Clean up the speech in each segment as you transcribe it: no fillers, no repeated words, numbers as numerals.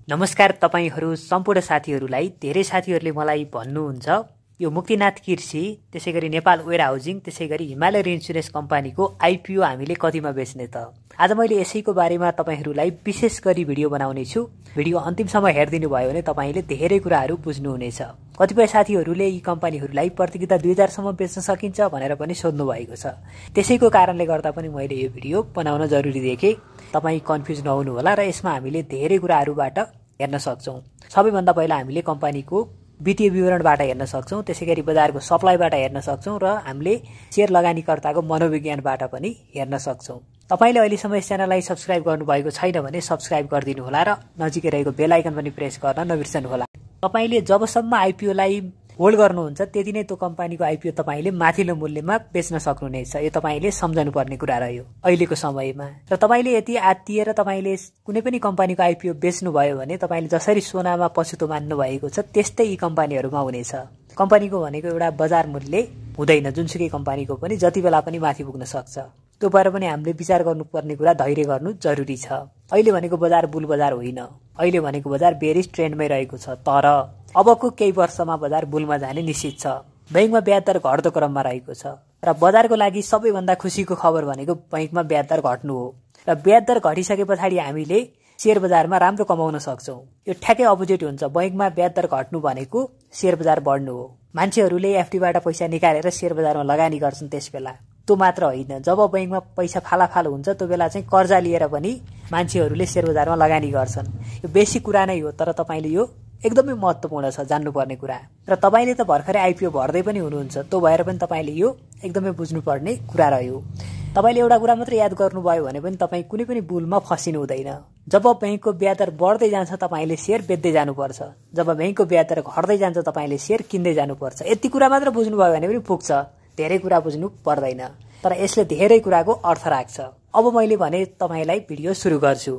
नमस्कार तपाईहरु सम्पूर्ण साथीहरुलाई। धेरै साथीहरुले मलाई भन्नुहुन्छ यो मुक्तिनाथ कृषि त्यसैगरी नेपाल वेयर हाउसिङ त्यसैगरी हिमालय इन्स्योरेन्स कम्पनीको आईपीओ हामीले कतिमा बेच्ने त। आज मैले यसैको बारेमा तपाईहरुलाई विशेष गरी भिडियो बनाउने छु। भिडियो अन्तिमसम्म हेर्दिनु भयो भने तपाईले धेरै कुराहरु बुझ्नु हुनेछ। कतिपय साथीहरुले यी कम्पनीहरुलाई प्रतियोगिता 2000 सम्म बेच्न सकिन्छ भनेर पनि सोध्नु भएको छ। त्यसैको कारणले गर्दा पनि मैले यो भिडियो बनाउन जरुरी देखे। तपाई कन्फ्युज नहुनु होला र यसमा हामीले धेरै कुराहरुबाट हेर्न सक्छौं। सबैभन्दा पहिला हामीले कम्पनीको वित्तीय विवरणबाट हेर्न सक्छौं, त्यसैगरी बजारको सप्लाईबाट हेर्न सक्छौं र हामीले शेयर लगानीकर्ताको मनोविज्ञानबाट पनि हेर्न सक्छौं। तपाईले अहिलेसम्म यस च्यानललाई सब्स्क्राइब गर्नुभएको छैन भने सब्स्क्राइब गरिदिनु होला र नजिकै रहेको बेल आइकन पनि प्रेस गर्न नबिर्सनु होला। तपाईले जबसम्म आईपीओ लाई होल्ड गर्नुहुन्छ त्यति नै त्यो कम्पनीको आईपीओ तपाईले माथिल्लो मूल्यमा बेच्न सक्नुहुनेछ। यो तपाईले सम्झनु पर्ने कुरा रह्यो अहिलेको समयमा। र तपाईले यति आत्तिएर तपाईले कुनै पनि कम्पनीको आईपीओ बेच्नु भयो भने तपाईले जसरी सोनामा पछुतो मान्नु भएको छ त्यस्तै यी कम्पनीहरुमा हुनेछ। कम्पनीको भनेको एउटा बजार मूल्य हुँदैन, जुनसुकै कम्पनीको पनि जति बेला पनि माथि पुग्न सक्छ। त्यो भएर पनि हामीले विचार गर्नुपर्ने कुरा धैर्य गर्नु जरुरी छ। अहिले भनेको बजार बुल बजार होइन, अहिले भनेको बजार बेरिज ट्रेन्डमै रहेको छ। तर अबको केही वर्षमा बजार बुलमा जाने निश्चित छ। बैंकमा ब्याज दर घट्दो क्रममा रहेको छ र बजारको लागि सबैभन्दा खुशीको खबर भनेको बैंकमा ब्याज दर घट्नु हो। र ब्याज दर घटिसकेपछि हामीले शेयर बजारमा राम्रो कमाउन सक्छौं। यो ठ्याक्कै अपोजिट हुन्छ। बैंकमा ब्याज दर घट्नु भनेको शेयर बजार बढ्नु हो। मान्छेहरूले एफडीबाट पैसा निकालेर शेयर बजारमा लगानी गर्छन्। त्यसबेला त्यो मात्र होइन, जब बैंकमा पैसा फालाफाल हुन्छ त्यो बेला चाहिँ कर्जा लिएर पनि मान्छेहरूले शेयर बजारमा लगानी गर्छन्। यो बेसिक कुरा नै हो, तर तपाईले यो एकदमै महत्त्वपूर्ण छ जान्नुपर्ने कुरा। र तपाईले त भर्खरै आईपीओ भर्दै पनि हुनुहुन्छ, त्यो भएर पनि तपाईले यो एकदमै बुझ्नुपर्ने कुरा रह्यो। तपाईले एउटा कुरा मात्र याद गर्नुभयो भने पनि तपाई कुनै पनि बुलमा फसिनु हुँदैन। जब बैंकको ब्याज दर बढ्दै जान्छ तपाईले शेयर बेच्दै जानुपर्छ, जब बैंकको ब्याज दर घट्दै जान्छ तपाईले शेयर किन्दै जानुपर्छ। यति कुरा मात्र बुझ्नुभयो भने पनि पुग्छ, धेरै कुरा बुझ्नु पर्दैन। तर यसले धेरै कुराको अर्थ राख्छ। अब मैले भने तपाईलाई भिडियो सुरु गर्छु।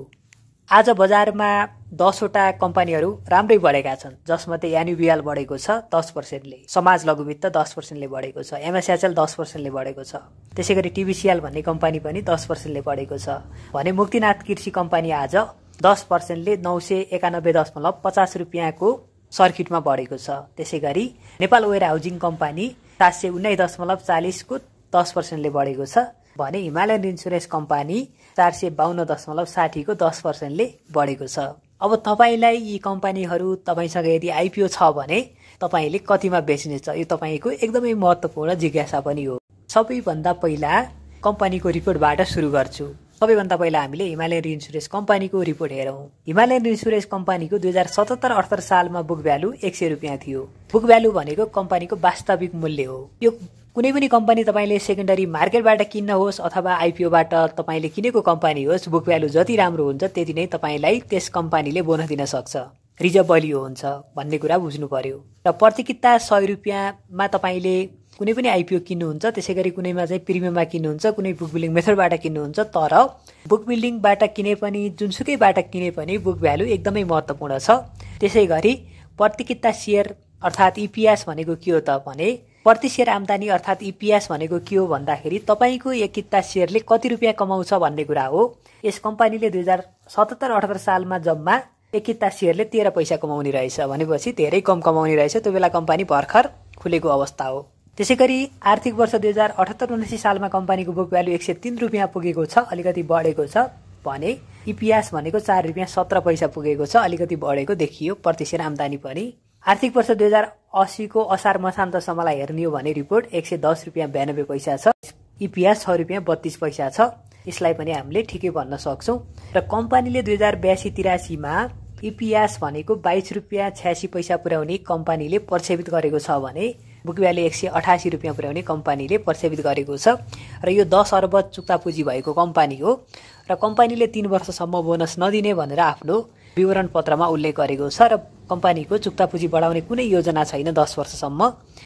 आज बजारमा 10 वटा कम्पनीहरु राम्रै बढेका छन्, जसमध्ये एनयुबिएल बढेको छ 10% ले, समाज लघुवित्त 10% ले बढेको छ, एमएसएचएल 10% ले बढेको छ, त्यसैगरी टीबीसीएल भन्ने कम्पनी पनि 10% ले बढेको छ भने मुक्तिनाथ कृषि कम्पनी आज 10% ले 991.50 रुपैयाँको सर्किटमा बढेको छ। त्यसैगरी नेपाल वेयर हाउसिङ कम्पनी 719.40 को 10% ले बढेको छ भने हिमालयन इन्स्योरेन्स कम्पनी 452.60 को 10% ले बढेको छ। अब तपाईलाई यी कम्पनीहरु तपाईसँग यदि आईपीओ छ भने तपाईले कतिमा बेच्ने छ, यो तपाईको एकदमै महत्त्वपूर्ण जिज्ञासा पनि हो। सबैभन्दा पहिला कम्पनीको रिपोर्टबाट सुरु गर्छु। सबैभन्दा पहिला हामीले हिमालयन इन्स्योरेन्स कम्पनीको रिपोर्ट हेरौं। हिमालयन इन्स्योरेन्स कम्पनीको 2077-78 सालमा बुक भ्यालु 100 रुपैयाँ थियो। बुक भ्यालु भनेको कम्पनीको वास्तविक मूल्य हो। यो कुनै पनि कम्पनी तपाईले सेकेन्डरी मार्केटबाट किन्न होस् अथवा आईपीओबाट तपाईले किनेको कम्पनी होस्, बुक भ्यालु जति राम्रो हुन्छ त्यति नै तपाईलाई त्यस कम्पनीले बोनस दिन सक्छ, रिजर्भ बलियो हुन्छ भन्ने कुरा बुझ्नु पर्यो। र प्रति किता 100 रुपैयाँमा तपाईले कुनै पनि आईपीओ किन्नुहुन्छ, त्यसैगरी कुनैमा चाहिँ प्रिमियममा किन्नुहुन्छ, कुनै बुक बिल्डिङ मेथडबाट किन्नुहुन्छ। तर बुक बिल्डिङबाट किने पनि जुनसुकैबाट किने पनि बुक भ्यालु एकदमै महत्त्वपूर्ण छ। त्यसैगरी प्रति किता शेयर अर्थात ईपीएस भनेको के हो त भने प्रति शेयर आम्दानी अर्थात ईपीएस भनेको के हो भन्दाखेरि तपाईको एक किता शेयरले कति रुपैयाँ कमाउँछ भन्ने कुरा हो। यस कम्पनीले 2077-78 सालमा जम्मा एक किता शेयरले 13 पैसा कमाउने रहेछ भनेपछि धेरै कम कमाउने रहेछ। त्यो बेला कम्पनी भर्खर खुलेको अवस्था हो। त्यसैगरी आर्थिक वर्ष 2078-79 सालमा कम्पनीको बुक भ्यालु 103 रुपैयाँ पुगेको छ, अलिकति बढेको छ भने ईपीएस भनेको 4 रुपैयाँ 17 पैसा पुगेको छ, अलिकति बढेको देखियो प्रति शेयर आम्दानी पनि। आर्थिक वर्ष 2080 को असार मसान्तसम्मलाई हेर्ने हो भने रिपोर्ट 110 रुपैयाँ 92 पैसा छ, ईपीएस 6 रुपैयाँ 32 पैसा छ। यसलाई पनि हामीले ठिकै भन्न सक्छौं। र कम्पनीले 2082-83 मा ईपीएस भनेको 22 रुपैयाँ 86 पैसा पुर्याउने कम्पनीले प्रक्षेपित गरेको छ भने बुक भ्यालु 188 रुपैयाँ पुर्याउने कम्पनीले प्रक्षेपित गरेको छ। र यो 10 अर्ब चुक्ता पुँजी भएको कम्पनी हो र कम्पनीले 3 वर्षसम्म बोनस नदिने भनेर आफ्नो विवरण पत्रमा उल्लेख गरेको छ। र कम्पनीको चुक्ता पुँजी बढाउने कुनै योजना छैन 10 वर्षसम्म।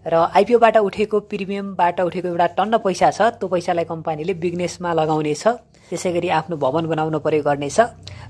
र आईपीओबाट उठेको प्रिमियमबाट उठेको एउटा टन्न पैसा छ, त्यो पैसालाई कम्पनीले बिजनेसमा लगाउनेछ, त्यसैगरी आफ्नो भवन बनाउन प्रयोग गर्नेछ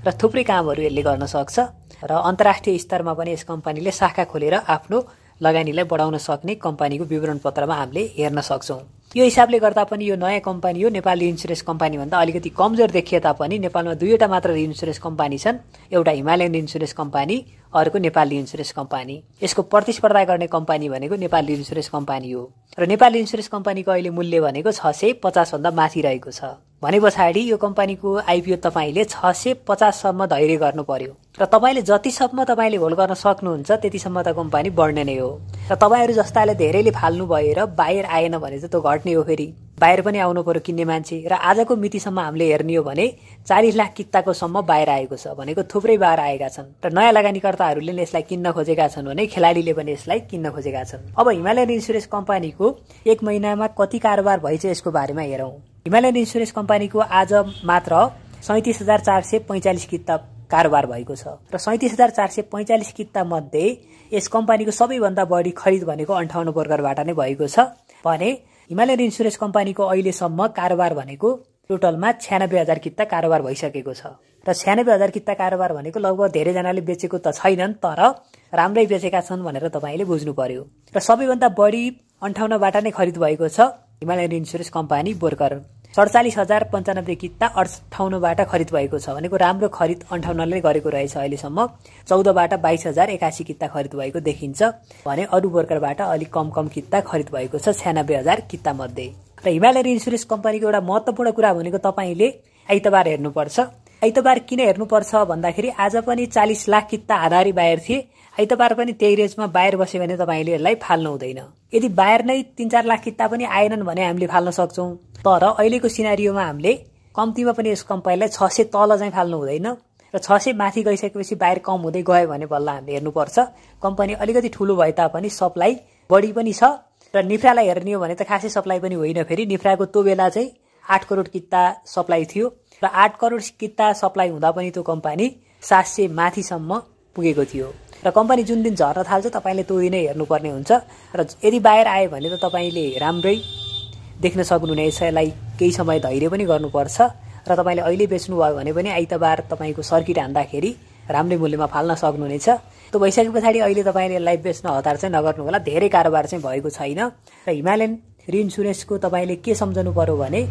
र थुप्रै कामहरू यसले गर्न सक्छ। र अन्तर्राष्ट्रिय स्तरमा पनि यस कम्पनीले शाखा खोलेर आफ्नो लगानीलाई बढाउन सक्ने कम्पनीको विवरण पत्रमा हामीले हेर्न सक्छौं। यो हिसाबले गर्दा पनि यो नयाँ कम्पनी हो। नेपाल इन्सुरेन्स कम्पनी भन्दा अलिकति कमजोर देखिए तापनि नेपालमा दुईवटा मात्र इन्सुरेन्स कम्पनी छन्। एउटा हिमालयन इन्सुरेन्स कम्पनी, अर्को नेपाल इन्सुरेन्स कम्पनी। यसको प्रतिस्पर्धा गर्ने कम्पनी भनेको नेपाल इन्सुरेन्स कम्पनी हो र नेपाल इन्सुरेन्स कम्पनीको अहिले मूल्य भनेको 650 भन्दा माथि रहेको छ। भने पछाडि यो कम्पनीको आइपिओ तपाईले 650 सम्म धैर्य गर्नु पर्यो र तपाईले जतिसम्म तपाईले होल्ड गर्न सक्नुहुन्छ त्यतिसम्म त कम्पनी बढ्ने नै हो। र तपाईहरु जस्ताले धेरैले फाल्नु भएर बाहिर आएन भने त त्यो घट्ने हो। फेरि बाहिर पनि आउनु पर्यो किन्ने मान्छे। र आजको मितिसम्म हामीले हेर्ने हो भने 40 लाख किताको सम्म बाहिर आएको छ भनेको थुप्रै बाहिर आएका छन् र नयाँ लगानीकर्ताहरूले यसलाई किन्न खोजेका छन् भने खेलाडीले पनि यसलाई किन्न खोजेका छन्। अब हिमालयन इन्सुरेन्स कम्पनीको एक महिनामा कति कारोबार भइछ यसको बारेमा हेरौं। हिमालयन इन्सुरेन्स कम्पनीको आज मात्र 37445 किता कारोबार भएको छ र 37445 किता मध्ये यस कम्पनीको सबैभन्दा बढी खरिद भनेको 58 ब्रोकरबाट नै भएको छ भने हिमालयन इन्सुरेन्स कम्पनीको अहिलेसम्म कारोबार भनेको टोटलमा 96,000 किता कारोबार भइसकेको छ र 96,000 किता कारोबार भनेको लगभग धेरै जनाले बेचेको त छैनन् तर राम्रै बेचेका छन् भनेर तपाईले बुझ्नु पर्यो। र सबैभन्दा बढी 58 बाट नै खरिद भएको छ हिमालयन इन्सुरेन्स कम्पनी ब्रोकर। 47,095 किता 58 बाट खरिद भएको छ भनेको राम्रो खरिद 58 ले गरेको रहेछ। अहिलेसम्म 14 बाट 22,081 किता खरिद भएको देखिन्छ भने अरु ब्रोकरबाट अलि कम किता खरिद भएको छ 96,000 किता मध्ये। र हिमालयन इन्सुरेन्स कम्पनीको एउटा महत्त्वपूर्ण कुरा भनेको तपाईले आइतबार हेर्नुपर्छ। आइतबार किन हेर्नुपर्छ भन्दाखेरि आज पनि 40 लाख किता आधारी बाहिर थिए, आइतबार पनि त्यही रेन्जमा बाहिर बस्यो भने तपाईले यसलाई फाल्नु हुँदैन। यदि बाहिर नै 3-4 लाख किता पनि आएनन् भने हामीले फाल्न सक्छौं तर अहिलेको सिनारियोमा हामीले कम्तीमा पनि यस कम्पनीलाई 600 तल चाहिँ फाल्नु हुँदैन र 600 माथि गइसकेपछि बाहिर कम हुँदै गयो भने बल्ल हामीले हेर्नुपर्छ। कम्पनी अलिकति ठूलो भए तापनि सप्लाई बढी पनि छ र निफ्रालाई हेर्ने हो भने त खासै सप्लाई पनि होइन। फेरि निफ्राको त्यो बेला चाहिँ 8 करोड किता सप्लाई थियो र 8 करोड किता सप्लाई हुँदा पनि त्यो कम्पनी 700 माथिसम्म पुगेको थियो र कम्पनी जुन दिन झर्न थाल्छ तपाईले त्यो दिनै हेर्नुपर्ने हुन्छ र यदि बाहिर आयो भने त तपाईले राम्रै देख्न सक्नुहुनेछ। यसलाई केही समय धैर्य पनि गर्नुपर्छ र तपाईले अहिले बेच्नु भयो भने पनि आइतबार तपाईको सर्किट हान्दाखेरि राम्रै मूल्यमा फाल्न सक्नुहुनेछ। त्यो भइसके पछाडी अहिले तपाईले यसलाई बेच्न हतार चाहिँ नगर्नु होला। धेरै कारोबार चाहिँ भएको छैन र हिमालयन इन्सुरेन्सको तपाईले के सम्झनु पर्यो भने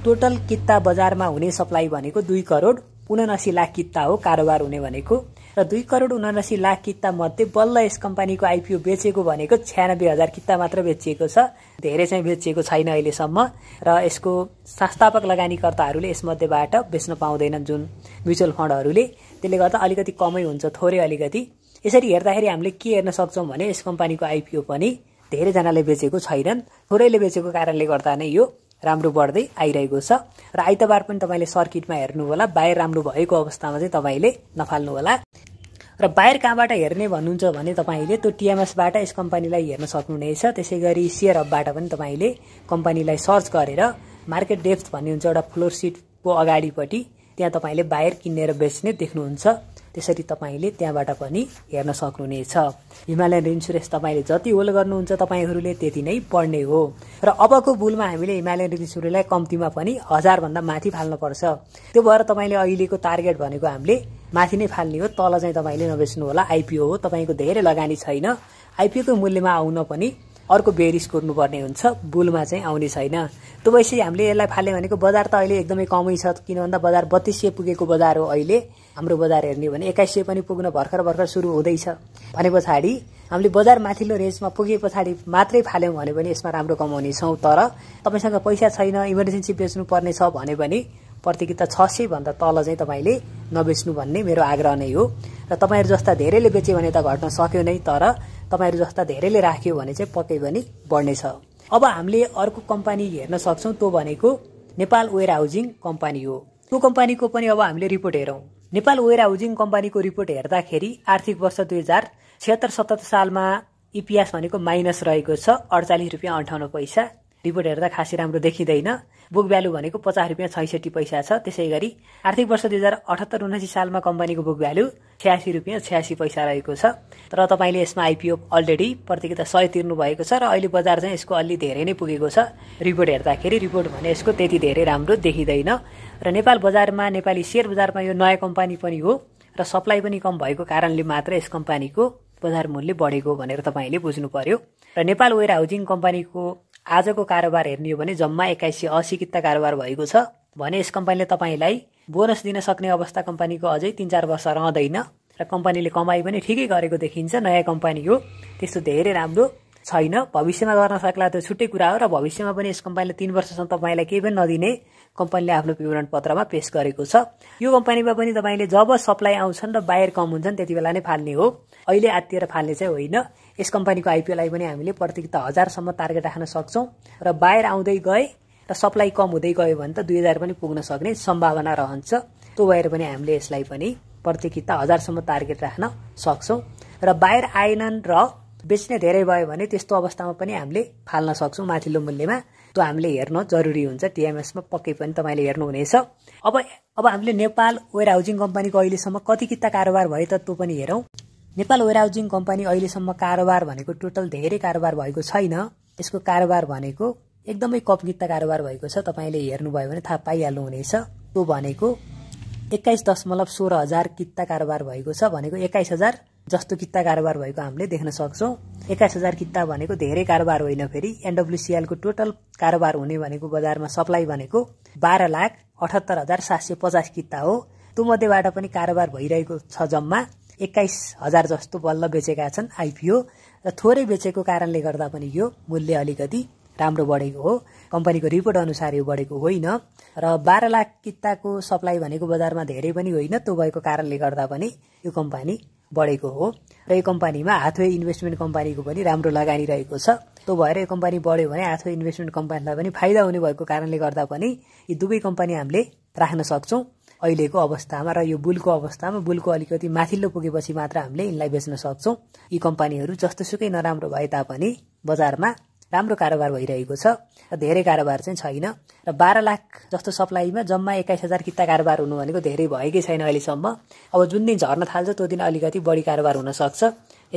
टोटल किता बजारमा हुने सप्लाई भनेको 2 करोड 79 लाख किता हो कारोबार हुने भनेको र 2 करोड 79 लाख किता मध्ये बल्ल यस कम्पनीको आइपिओ बेचेको भनेको 96,000 किता मात्र बेचिएको छ। धेरै चाहिँ बेचिएको छैन अहिलेसम्म र यसको संस्थापक लगानीकर्ताहरूले यसमध्येबाट बेच्न पाउँदैनन् जुन म्युचुअल फन्डहरूले। त्यसले गर्दा अलिकति कमै हुन्छ, थोरै अलिकति। यसरी हेर्दाखेरि हामीले के हेर्न सक्छौं भने यस कम्पनीको आइपिओ पनि धेरै जनाले बेचेको छैनन्, थोरैले बेचेको कारणले गर्दा नै यो राम्रो बढ्दै आइरहेको छ र आइतबार पनि तपाईले सर्किटमा हेर्नु होला। बाहिर राम्रो भएको अवस्थामा चाहिँ तपाईले नफाल्नु होला। र बाहिर कहाँबाट हेर्ने भन्नुहुन्छ भने तपाईले त्यो टिएमएस बाट यस कम्पनीलाई हेर्न सक्नुहुनेछ। त्यसैगरी शेयर हबबाट पनि तपाईले कम्पनीलाई सर्च गरेर मार्केट डेप्थ भन्ने हुन्छ एउटा फ्लोर सिटको अगाडिपटि, त्यहाँ तपाईले बाहिर किन्ने र बेच्ने देख्नुहुन्छ। त्यसरी तपाईले त्यहाँबाट पनि हेर्न सक्नुहुनेछ। हिमालयन इन्सुरेन्स तपाईले जति होल्ड गर्नुहुन्छ तपाईहरुले त्यति नै बढ्ने हो र अबको बुलमा हामीले हिमालयन इन्सुरेन्सलाई कम्तीमा पनि 1000 भन्दा माथि फाल्न पर्छ। त्यो भएर तपाईले अहिलेको टार्गेट भनेको हामीले माथि नै फाल्ने हो, तल चाहिँ तपाईले नबेच्नु होला। आइपिओ हो, तपाईको धेरै लगानी छैन। आइपिओ को मूल्यमा आउन पनि अर्को बेरिस कुर्नुपर्ने हुन्छ, बुलमा चाहिँ आउने छैन। त्यो भएपछि हामीले यसलाई फाल्ने भनेको बजार त अहिले एकदमै कमै छ किन भन्दा बजार 3200 पुगेको बजार हो अहिले। हाम्रो बजार हेर्ने भने 2100 पनि पुग्न भर्खर सुरु हुँदैछ भने पछाडी हामीले बजार माथिल्लो रेन्जमा पुगे पछाडी मात्रै फाल्यौं भने पनि यसमा राम्रो कमाउने छौं। तर तपाईसँग पैसा छैन, इमर्जेन्सी बेच्नु पर्ने छ भने पनि प्रति किता 600 भन्दा तल चाहिँ तपाईले नबेच्नु भन्ने मेरो आग्रह नै हो। र तपाईहरु जस्ता धेरैले बेचे भने त घट्न सक्यो नै, तर तपाईहरु जस्ता धेरैले राख्यो भने चाहिँ पक्कै पनि बढ्ने छ। अब हामीले अर्को कम्पनी हेर्न सक्छौं, त्यो भनेको नेपाल वेयर हाउसिङ कम्पनी हो। त्यो कम्पनीको पनि अब हामीले रिपोर्ट हेरौं। नेपाल वेयर हाउसिङ कम्पनीको रिपोर्ट हेर्दाखेरि आर्थिक वर्ष 2076-77 सालमा इपिएस भनेको माइनस रहेको छ 48 रुपैयाँ 58 पैसा। रिपोर्ट हेर्दा खासै राम्रो देखिँदैन। बुक भ्यालु भनेको 50 रुपैयाँ 66 पैसा छ। त्यसैगरी आर्थिक वर्ष 2078-79 सालमा कम्पनीको बुक भ्यालु 86 रुपैयाँ 86 पैसा रहेको छ। तर तपाईले यसमा आइपिओ अलरेडी प्रति किता 100 तिर्नु भएको छ र अहिले बजार चाहिँ यसको अलि धेरै नै पुगेको छ। रिपोर्ट हेर्दाखेरि रिपोर्ट भने यसको त्यति धेरै राम्रो देखिँदैन र नेपाल बजारमा, नेपाली शेयर बजारमा यो नयाँ कम्पनी पनि हो र सप्लाई पनि कम भएको कारणले मात्र यस कम्पनीको बजार मूल्य बढेको भनेर तपाईले बुझ्नु पर्यो। र नेपाल वेयर हाउसिङ कम्पनीको आजको कारोबार हेर्ने हो भने जम्मा 2180 किता कारोबार भएको छ भने यस कम्पनीले तपाईलाई बोनस दिन सक्ने अवस्था कम्पनीको अझै 3-4 वर्ष रहँदैन र कम्पनीले कमाई पनि ठिकै गरेको देखिन्छ। नयाँ कम्पनी हो, त्यस्तो धेरै राम्रो छैन। भविष्यमा गर्न सक्ला त्यो छुट्टै कुरा हो र भविष्यमा पनि यस कम्पनीले 3 वर्षसम्म तपाईलाई केही पनि नदिने कम्पनीले आफ्नो विवरण पत्रमा पेश गरेको छ। यो कम्पनीमा पनि तपाईले जब सप्लाई आउँछन् र बायर कम हुन्छन् त्यति बेला नै फाल्ने हो, अहिले आत्तिएर फाल्ने चाहिँ होइन। यस कम्पनीको आइपिओलाई पनि हामीले प्रतियोगिता 1000 सम्म टार्गेट राख्न सक्छौं र बायर आउँदै गए र सप्लाई कम हुँदै गयो भने त 2000 पनि पुग्न सक्ने सम्भावना रहन्छ। त्यो भएर पनि हामीले यसलाई पनि प्रतियोगिता 1000 सम्म टार्गेट राख्न सक्छौं र बायर आएनन् र बेच्ने धेरै भयो भने त्यस्तो अवस्थामा पनि हामीले फाल्न सक्छौं माथिल्लो मूल्यमा। त्यो हामीले हेर्न जरुरी हुन्छ। टिएमएस मा पक्कै पनि तपाईले हेर्नुहुनेछ। अब हामीले नेपाल वेयर हाउसिङ कम्पनीको अहिलेसम्म कति किता कारोबार भयो त त्यो पनि हेरौं। नेपाल वेयर हाउसिङ कम्पनी अहिलेसम्म कारोबार भनेको टोटल धेरै कारोबार भएको छैन। यसको कारोबार भनेको एकदमै कम किता कारोबार भएको छ। तपाईले हेर्नुभयो भने थाहा पाइहाल्नु हुनेछ। त्यो भनेको 21.16 हजार किता कारोबार भएको छ भनेको 21,000 जस्तो किता कारोबार भएको हामीले देख्न सक्छौं। 21,000 किता भनेको धेरै कारोबार होइन। फेरि एनडब्ल्यूसीएल को टोटल कारोबार हुने भनेको बजारमा सप्लाई भनेको 12,78,750 किता हो। त्यो मध्येबाट पनि कारोबार भइरहेको छ जम्मा 21,000 जस्तो बल्ल बेचेका छन् आइपिओ र थोरै बेचेको कारणले गर्दा पनि यो मूल्य अलिकति राम्रो बढेको हो। कम्पनीको रिपोर्ट अनुसार यो बढेको होइन र 12 लाख किताको सप्लाई भनेको बजारमा धेरै पनि होइन। त्यो भएको कारणले गर्दा पनि यो कम्पनी बढेको हो र यो कम्पनीमा हाथवे इन्भेस्टमेन्ट कम्पनीको पनि राम्रो लगानी रहेको छ। त्यो भएर यो कम्पनी बढ्यो भने हाथवे इन्भेस्टमेन्ट कम्पनीलाई पनि फाइदा हुने भएको कारणले गर्दा पनि यी दुवै कम्पनी हामीले राख्न सक्छौं अहिलेको अवस्थामा। र यो बुलको अवस्थामा बुलको अलिकति माथिल्लो पुगेपछि मात्र हामीले यिनलाई बेच्न सक्छौं। यी कम्पनीहरू जस्तोसुकै नराम्रो भए तापनि बजारमा राम्रो कारोबार भइरहेको छ र धेरै कारोबार चाहिँ छैन र 12 लाख जस्तो सप्लाईमा जम्मा 21,000 किता कारोबार हुनु भनेको धेरै भएकै छैन अहिलेसम्म। अब जुन दिन झर्न थाल्छ त्यो दिन अलिकति बढी कारोबार हुन सक्छ।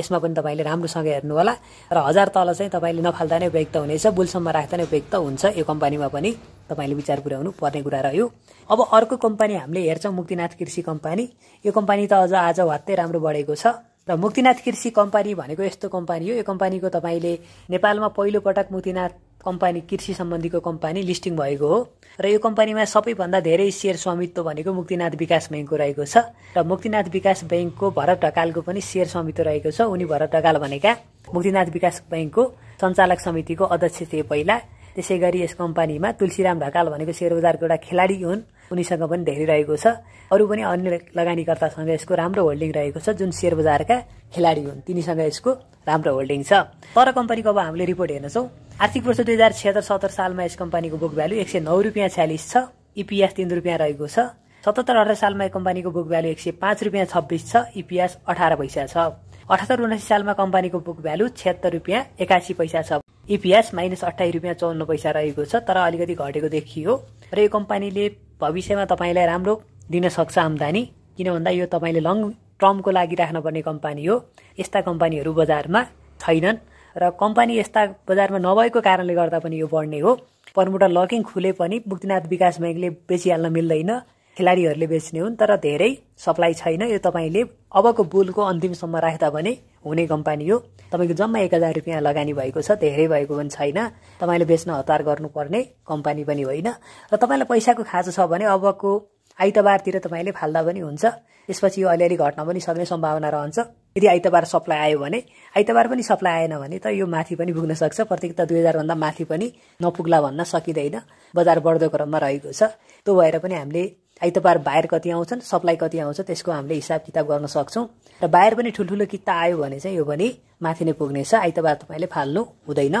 यसमा पनि तपाईले राम्रोसँग हेर्नु होला र 1000 तल चाहिँ तपाईले नफाल्दा नै उपयुक्त हुनेछ। बुलसम्म राख्दा नै उपयुक्त हुन्छ। यो कम्पनीमा पनि तपाईले विचार पुर्याउनु पर्ने कुरा रह्यो। अब अर्को कम्पनी हामीले हेर्छौं मुक्तिनाथ कृषि कम्पनी। यो कम्पनी त अझ आज वात्तै राम्रो बढेको छ र मुक्तिनाथ कृषि कम्पनी भनेको यस्तो कम्पनी हो। यो कम्पनीको तपाईले नेपालमा पहिलो पटक मुक्तिनाथ कम्पनी कृषि सम्बन्धीको कम्पनी लिस्टिङ भएको हो र यो कम्पनीमा सबैभन्दा धेरै शेयर स्वामित्व भनेको मुक्तिनाथ विकास बैंकको रहेको छ र मुक्तिनाथ विकास बैंकको भरत ढकालको पनि शेयर स्वामित्व रहेको छ। उनी भरत ढकाल भनेका मुक्तिनाथ विकास बैंकको सञ्चालक समितिको अध्यक्ष थिए पहिला। त्यसैगरी यस कम्पनीमा तुलसीराम ढकाल भनेको शेयर बजारको एउटा खेलाडी हुन्, उनीसँग पनि धेरै रहेको छ। अरु पनि अन्य लगानीकर्तासँग यसको राम्रो होल्डिङ रहेको छ जुन शेयर बजारका खेलाडी हुन्, तिनीसँग यसको राम्रो होल्डिङ छ। तर कम्पनीको अब हामीले रिपोर्ट हेर्छौं। आर्थिक वर्ष 2076-77 सालमा यस कम्पनीको बुक भ्यालु 109 रुपैयाँ 46 छ, इपीएस 3 रुपैयाँ रहेको छ। 77-78 सालमा यो कम्पनीको बुक भ्यालु 105 रुपैयाँ 26 छ, इपीएस 18 पैसा छ। 78-79 सालमा कम्पनीको बुक भ्यालु 76 रुपैयाँ 81 पैसा छ, इपीएस -28 रुपैयाँ 54 पैसा रहेको छ। तर अलिकति घटेको देखियो र यो कम्पनीले भविष्यमा तपाईलाई राम्रो दिन सक्छ आम्दानी, किन भन्दा यो तपाईले लङ टर्मको लागि राख्नुपर्ने कम्पनी हो। यस्ता कम्पनीहरू बजारमा छैनन् र कम्पनी यस्ता बजारमा नभएको कारणले गर्दा पनि यो बढ्ने हो। प्रमोटर लकिङ खुले पनि मुक्तिनाथ विकास बैंकले बेचिहाल्न मिल्दैन, खेलाडीहरूले बेच्ने हुन्। तर धेरै सप्लाई छैन। यो तपाईले अबको बुलको अन्तिमसम्म राख्दा पनि हुने कम्पनी हो। तपाईको जम्मा 1000 रुपैयाँ लगानी भएको छ, धेरै भएको पनि छैन। तपाईले बेच्न हतार गर्नुपर्ने कम्पनी पनि होइन र तपाईलाई पैसाको खाँचो छ भने अबको आइतबारतिर तपाईले फाल्दा पनि हुन्छ। त्यसपछि यो अलिअलि घट्न पनि सक्ने सम्भावना रहन्छ। यदि आइतबार सप्लाई आयो भने, आइतबार पनि सप्लाई आएन भने त यो माथि पनि पुग्न सक्छ। प्रतियोगिता 2000 भन्दा माथि पनि नपुग्ला भन्न सकिदैन, बजार बढ्दो क्रममा रहेको छ। त्यो भएर पनि हामीले आइतबार बायर कति आउँछन्, सप्लाई कति आउँछ त्यसको हामीले हिसाब किताब गर्न सक्छौं र बायर पनि ठुलठुलो किता आयो भने चाहिँ यो पनि माथि नै पुग्नेछ। आइतबार तपाईले फाल्नु हुँदैन।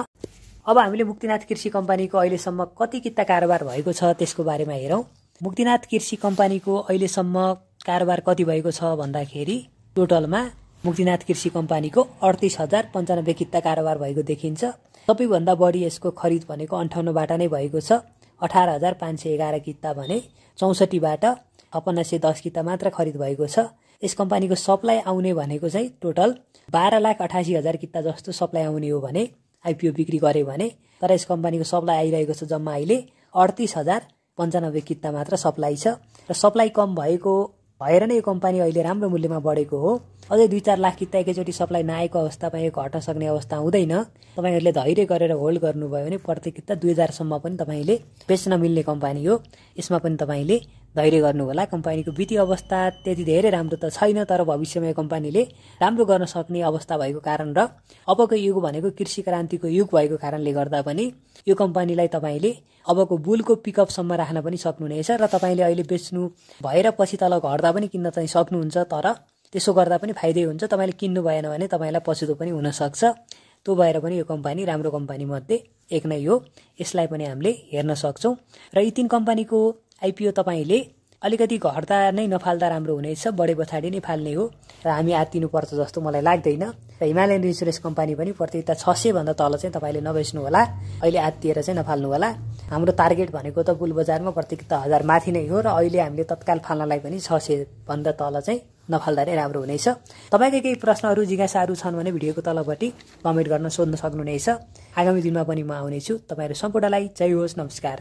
अब हामीले मुक्तिनाथ कृषि कम्पनीको अहिलेसम्म कति किता कारोबार भएको छ त्यसको बारेमा हेरौं। मुक्तिनाथ कृषि कम्पनीको अहिलेसम्म कारोबार कति भएको छ भन्दाखेरि टोटलमा मुक्तिनाथ कृषि कम्पनीको 38,095 किता कारोबार भएको देखिन्छ। सबैभन्दा बढी यसको खरिद भनेको 58 बाट नै भएको छ, 18,511 किता भने 64 बाट 5610 किता मात्र खरिद भएको छ। यस कम्पनीको सप्लाई आउने भनेको चाहिँ टोटल 12,88,000 किता जस्तो सप्लाई आउने हो भने आइपिओ बिक्री गरे भने। तर यस कम्पनीको सप्लाई आइरहेको छ जम्मा अहिले 38,095 किता मात्र सप्लाई छ र सप्लाई कम भएको भएर नै यो कम्पनी अहिले राम्रो मूल्यमा बढेको हो। अझै 2-4 लाख किता एकैचोटि सप्लाई नआएको अवस्थामा यो घट्न सक्ने अवस्था हुँदैन। तपाईहरुले धैर्य गरेर होल्ड गर्नुभयो भने प्रत्येक किता 2000 सम्म पनि तपाईले बेच्न मिल्ने कम्पनी हो। यसमा पनि तपाईले धैर्य गर्नु होला। कम्पनीको वित्तीय अवस्था त्यति धेरै राम्रो त छैन, तर भविष्यमा यो कम्पनीले राम्रो गर्न सक्ने अवस्था भएको कारण र अबको युग भनेको कृषि क्रान्तिको युग भएको कारणले गर्दा पनि यो कम्पनीलाई तपाईले अबको बुलको पिकअप सम्म राख्न पनि सक्नुहुनेछ र तपाईले अहिले बेच्नु भएर पछि तल घट्दा पनि किन्न चाहिँ सक्नुहुन्छ। तर त्यसो गर्दा पनि फाइदै हुन्छ। तपाईले किन्नु भएन भने तपाईलाई पछुतो पनि हुन सक्छ। त्यो भएर पनि यो कम्पनी राम्रो कम्पनी मध्ये एक नै हो। यसलाई पनि हामीले हेर्न सक्छौं र यी तीन कम्पनीको आईपीओ तपाईले अलिकति घट्दा नै नफाल्दा राम्रो हुनेछ, बढे पछाडी नै फाल्ने हो र हामी आत्तिनु पर्छ जस्तो मलाई लाग्दैन। र हिमालयन इन्स्योरेन्स कम्पनी पनि प्रतियोगिता 600 भन्दा तल चाहिँ तपाईले नबेच्नु होला। अहिले आत्तिएर चाहिँ नफाल्नु होला। हाम्रो टार्गेट भनेको त बुल बजारमा प्रतियोगिता 1000 माथि नै हो र अहिले हामीले तत्काल फाल्नलाई पनि 600 भन्दा तल चाहिँ नफाल्दा नै राम्रो हुनेछ। तपाईकै केही प्रश्नहरू जिज्ञासाहरू छन् भने भिडियोको तलपट्टि कमेन्ट गर्न सोध्न सक्नुहुनेछ। आगामी दिनमा पनि म आउनेछु। तपाईहरु सम्पूर्णलाई जय होस्, नमस्कार।